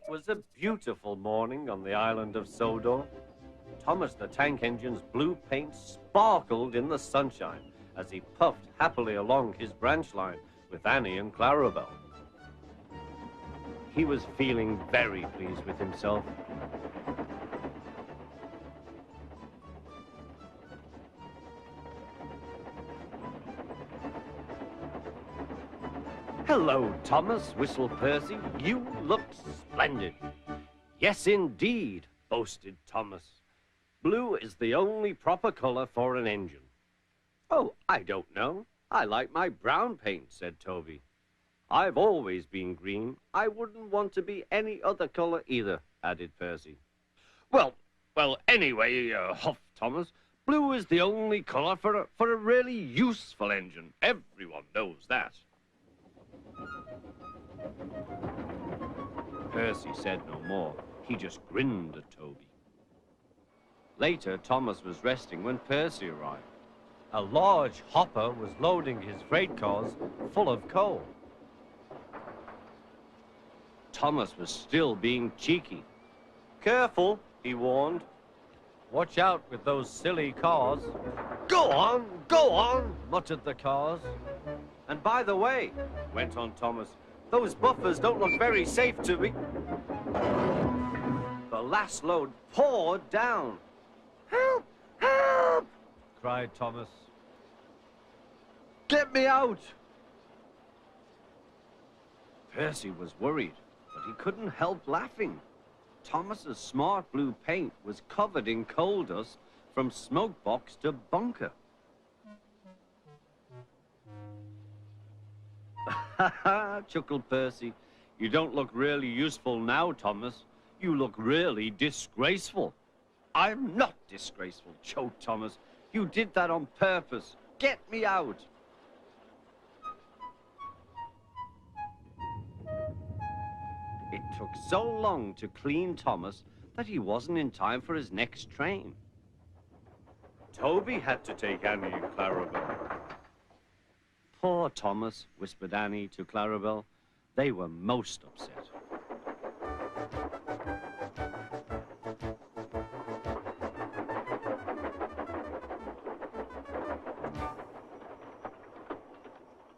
was a beautiful morning on the island of Sodor. Thomas the Tank Engine's blue paint sparkled in the sunshine as he puffed happily along his branch line with Annie and Clarabelle. He was feeling very pleased with himself. "Hello, Thomas," whistled Percy. "You look splendid." "Yes, indeed," boasted Thomas. "Blue is the only proper color for an engine." "Oh, I don't know. I like my brown paint," said Toby. "I've always been green. I wouldn't want to be any other color either," added Percy. Well, anyway, huffed Thomas, "blue is the only color for a really useful engine. Everyone knows that." Percy said no more. He just grinned at Toby. Later, Thomas was resting when Percy arrived. A large hopper was loading his freight cars full of coal. Thomas was still being cheeky. "Careful," he warned. "Watch out with those silly cars." Go on, muttered the cars. "And by the way," went on Thomas, "those buffers don't look very safe to me." The last load poured down. "Help! Help!" cried Thomas. "Get me out!" Percy was worried, but he couldn't help laughing. Thomas's smart blue paint was covered in coal dust from smoke box to bunker. "Ha ha," chuckled Percy. "You don't look really useful now, Thomas. You look really disgraceful." "I'm not disgraceful," choked Thomas. "You did that on purpose. Get me out." It took so long to clean Thomas that he wasn't in time for his next train. Toby had to take Annie and Clarabelle. "Poor Thomas," whispered Annie to Clarabelle. They were most upset.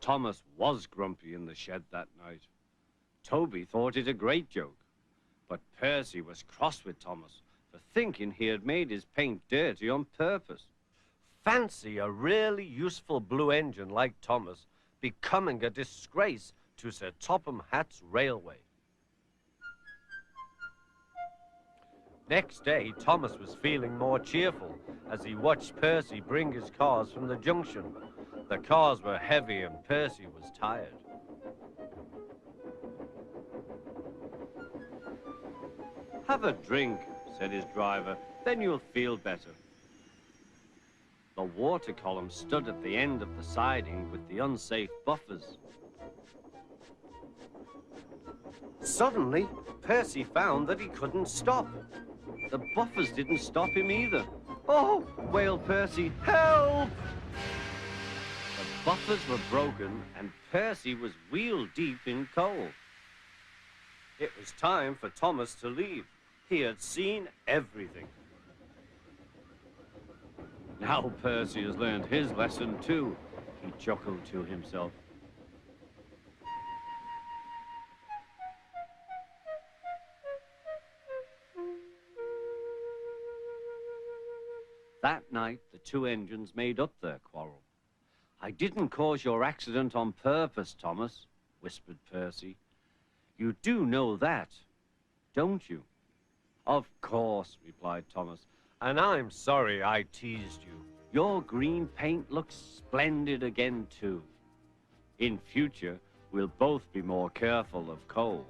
Thomas was grumpy in the shed that night. Toby thought it a great joke, but Percy was cross with Thomas for thinking he had made his paint dirty on purpose. Fancy a really useful blue engine like Thomas becoming a disgrace to Sir Topham Hatt's railway. Next day, Thomas was feeling more cheerful as he watched Percy bring his cars from the junction. The cars were heavy and Percy was tired. "Have a drink," said his driver, "then you'll feel better." The water column stood at the end of the siding with the unsafe buffers. Suddenly, Percy found that he couldn't stop. The buffers didn't stop him either. "Oh!" wailed Percy. "Help!" The buffers were broken and Percy was wheel-deep in coal. It was time for Thomas to leave. He had seen everything. "Now Percy has learned his lesson too," he chuckled to himself. That night, the two engines made up their quarrel. "I didn't cause your accident on purpose, Thomas," whispered Percy. "You do know that, don't you?" "Of course," replied Thomas, "and I'm sorry I teased you. Your green paint looks splendid again, too. In future, we'll both be more careful of coal."